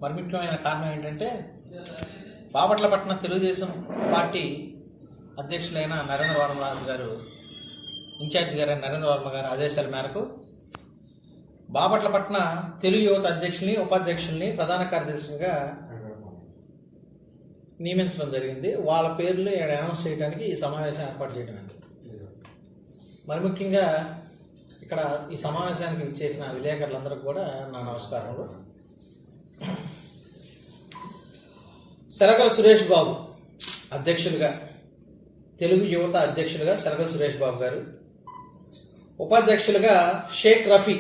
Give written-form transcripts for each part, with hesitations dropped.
మరి ముఖ్యమైన కారణం ఏంటంటే బాపట్లపట్నం తెలుగుదేశం పార్టీ అధ్యక్షులైన నరేంద్ర వర్మ గారు, ఇన్ఛార్జి గారు నరేంద్ర వర్మ గారి ఆదేశాల మేరకు బాపట్లపట్నం తెలుగు యువత అధ్యక్షుల్ని, ఉపాధ్యక్షుల్ని, ప్రధాన కార్యదర్శులుగా నియమించడం జరిగింది. వాళ్ళ పేర్లు అనౌన్స్ చేయడానికి ఈ సమావేశం ఏర్పాటు చేయడం అయింది. మరి ముఖ్యంగా ఇక్కడ ఈ సమావేశానికి విచ్చేసిన విలేకరులందరికీ కూడా నా నమస్కారములు. సెలకల సురేష్ బాబు అధ్యక్షులుగా, తెలుగు యువత అధ్యక్షులుగా సెలకల సురేష్ బాబు గారు, ఉపాధ్యక్షులుగా షేక్ రఫీ,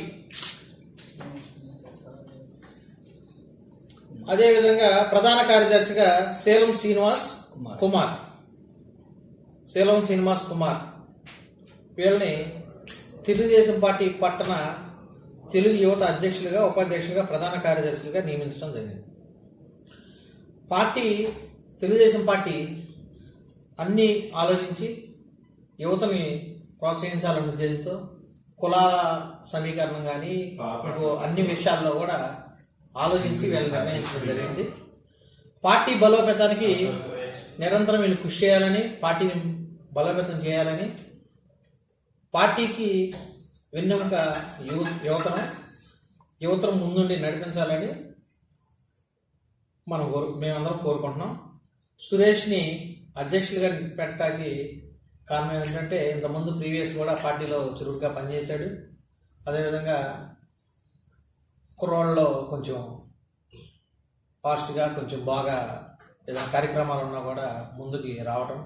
అదేవిధంగా ప్రధాన కార్యదర్శిగా సేలం శ్రీనివాస్ కుమార్ వీళ్ళని తెలుగుదేశం పార్టీ పట్టణ తెలుగు యువత అధ్యక్షులుగా, ఉపాధ్యక్షులుగా, ప్రధాన కార్యదర్శులుగా నియమించడం జరిగింది. తెలుగుదేశం పార్టీ అన్నీ ఆలోచించి యువతని ప్రోత్సహించాలన్న ఉద్దేశంతో కులాల సమీకరణం కానీ అన్ని విషయాల్లో కూడా ఆలోచించి వీళ్ళు నిర్ణయించడం జరిగింది. పార్టీ బలోపేతానికి నిరంతరం వీళ్ళు కృషి చేయాలని, పార్టీని బలోపేతం చేయాలని, పార్టీకి వెన్నెముక యువతరం ముందుండి నడిపించాలని మేమందరం కోరుకుంటున్నాం. సురేష్ని అధ్యక్షులుగా పెట్టడానికి కారణం ఏంటంటే ఇంతకుముందు ప్రీవియస్ కూడా పార్టీలో చురుగ్గా పనిచేశాడు. అదేవిధంగా కుర్రోళ్ళలో కొంచెం ఫాస్ట్గా, కొంచెం బాగా ఏదైనా కార్యక్రమాలు ఉన్నా కూడా ముందుకి రావటం.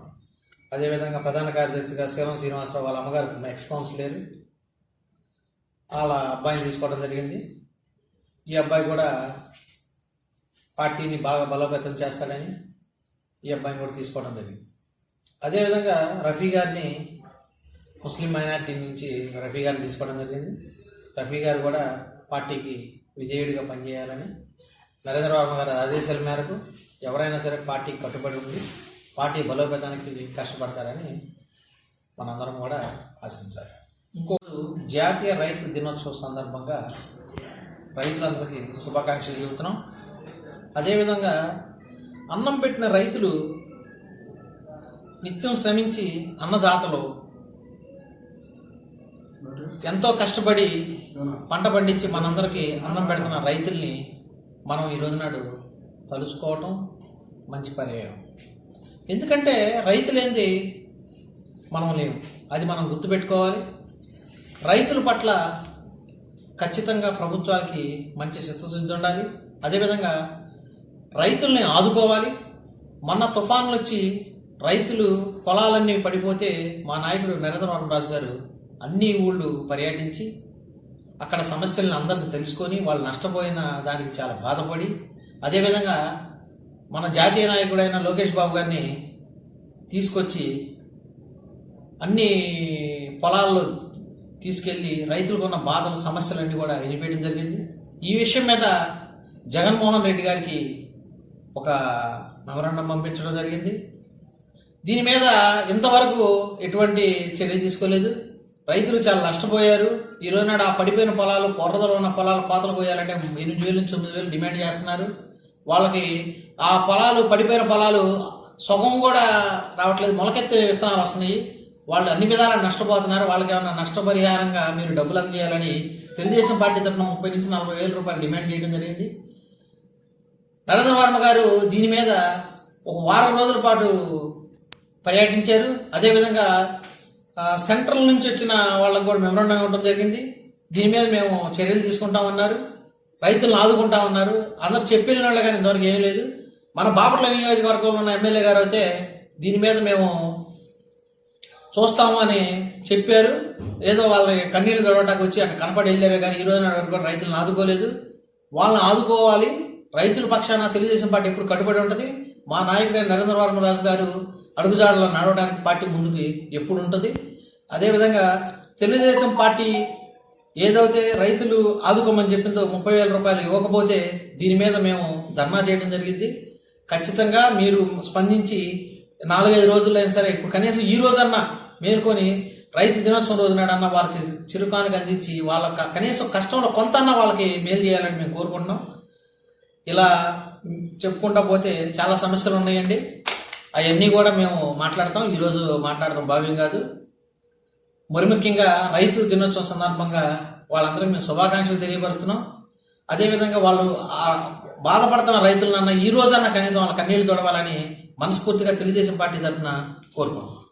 అదేవిధంగా ప్రధాన కార్యదర్శిగా సేలం శ్రీనివాసరావు వాళ్ళ అమ్మగారికి ఎక్స్ కౌన్సిలర్, వాళ్ళ అబ్బాయిని తీసుకోవడం జరిగింది. ఈ అబ్బాయి కూడా పార్టీని బాగా బలోపేతం చేస్తాడని ఈ అబ్బాయిని కూడా తీసుకోవడం జరిగింది. అదేవిధంగా రఫీ గారిని, ముస్లిం మైనారిటీ నుంచి రఫీ గారిని తీసుకోవడం జరిగింది. రఫీ గారు కూడా పార్టీకి విధేయుడిగా పనిచేయాలని, నరేంద్ర వర్మ గారి ఆదేశాల మేరకు ఎవరైనా సరే పార్టీకి కట్టుబడి ఉండి పార్టీ బలోపేతానికి కష్టపడతారని మనందరం కూడా ఆశించాలి. ఇంకోటి, జాతీయ రైతు దినోత్సవం సందర్భంగా రైతులందరికీ శుభాకాంక్షలు చెబుతున్నాం. అదేవిధంగా అన్నం పెట్టిన రైతులు, నిత్యం శ్రమించి అన్నదాతలు ఎంతో కష్టపడి పంట పండించి మనందరికీ అన్నం పెడుతున్న రైతుల్ని మనం ఈ రోజు నాడు తలుచుకోవటం మంచి పర్యాయం. ఎందుకంటే రైతులేంది మనం లేవు, అది మనం గుర్తుపెట్టుకోవాలి. రైతుల పట్ల ఖచ్చితంగా ప్రభుత్వానికి మంచి చిత్తశుద్ధి ఉండాలి. అదేవిధంగా రైతుల్ని ఆదుకోవాలి. మొన్న తుఫాన్లు వచ్చి రైతులు పొలాలన్నీ పడిపోతే మా నాయకుడు నరేంద్ర వర్మరాజు గారు అన్ని ఊళ్ళు పర్యటించి అక్కడ సమస్యలను అందరిని తెలుసుకొని వాళ్ళు నష్టపోయిన దానికి చాలా బాధపడి, అదేవిధంగా మన జాతీయ నాయకుడైన లోకేష్ బాబు గారిని తీసుకొచ్చి అన్ని పొలాల్లో తీసుకెళ్లి రైతులకు ఉన్న బాధలు, సమస్యలన్నీ కూడా వినిపించడం జరిగింది. ఈ విషయం మీద జగన్మోహన్ రెడ్డి గారికి ఒక మెమరాండం పంపించడం జరిగింది. దీని మీద ఇంతవరకు ఎటువంటి చర్య తీసుకోలేదు. రైతులు చాలా నష్టపోయారు. ఈ రోజు నాడు ఆ పడిపోయిన పొలాలు, పొరదలో ఉన్న పొలాలు కోతలు పోయాలంటే 8,000 నుంచి 9,000 డిమాండ్ చేస్తున్నారు. వాళ్ళకి ఆ పొలాలు, పడిపోయిన పొలాలు సగం కూడా రావట్లేదు, మొలకెత్తే విత్తనాలు వస్తున్నాయి. వాళ్ళు అన్ని విధాలా నష్టపోతున్నారు. వాళ్ళకి ఏమన్నా నష్టపరిహారంగా మీరు డబ్బులు అందజేయాలని తెలుగుదేశం పార్టీ తరఫున 30,000 నుంచి 40,000 రూపాయలు డిమాండ్ చేయడం జరిగింది. నరేంద్ర వర్మ గారు దీని మీద ఒక వారం రోజుల పాటు పర్యటించారు. అదేవిధంగా సెంట్రల్ నుంచి వచ్చిన వాళ్ళకు కూడా మెమరాండం ఇవ్వడం జరిగింది. దీని మీద మేము చర్యలు తీసుకుంటామన్నారు, రైతులను ఆదుకుంటామన్నారు. అందరు చెప్పిన వాళ్ళు కానీ ఇంతవరకు ఏమీ లేదు. మన బాపట్ల నియోజకవర్గంలో ఉన్న ఎమ్మెల్యే గారు అయితే దీని మీద మేము చూస్తాము అని చెప్పారు. ఏదో వాళ్ళకి కన్నీళ్లు గడవటానికి వచ్చి అక్కడ కనపడి వెళ్ళారు కానీ ఈ రోజు వరకు కూడా రైతులను ఆదుకోలేదు. వాళ్ళని ఆదుకోవాలి. రైతుల పక్షాన తెలుగుదేశం పార్టీ ఎప్పుడు కట్టుబడి ఉంటుంది. మా నాయకుడైన నరేంద్ర వర్మరాజు గారు అడుగుజాడలో నడవడానికి పార్టీ ముందుకు ఎప్పుడు ఉంటుంది. అదేవిధంగా తెలుగుదేశం పార్టీ ఏదైతే రైతులు ఆదుకోమని చెప్పిందో 30,000 రూపాయలు ఇవ్వకపోతే దీని మీద మేము ధర్నా చేయడం జరిగింది. ఖచ్చితంగా మీరు స్పందించి 4-5 రోజులైనా సరే, ఇప్పుడు కనీసం ఈ రోజన్నా మేల్కొని రైతు దినోత్సవం రోజు నాడన్నా వాళ్ళకి చిరుకానికి అందించి వాళ్ళ కనీసం కష్టంలో కొంత వాళ్ళకి మేలు చేయాలని మేము కోరుకుంటున్నాం. ఇలా చెప్పుకుంటా పోతే చాలా సమస్యలు ఉన్నాయండి. అవన్నీ కూడా మేము మాట్లాడతాం. ఈరోజు మాట్లాడడం భావ్యం కాదు. మరి ముఖ్యంగా రైతు దినోత్సవం సందర్భంగా వాళ్ళందరికీ మేము శుభాకాంక్షలు తెలియపరుస్తున్నాం. అదేవిధంగా వాళ్ళు బాధపడుతున్న రైతులన్నా ఈ రోజన్నా కనీసం వాళ్ళ కన్నీళ్లు తొడవాలని మనస్ఫూర్తిగా తెలుగుదేశం పార్టీ తరఫున కోరుకుంటున్నాం.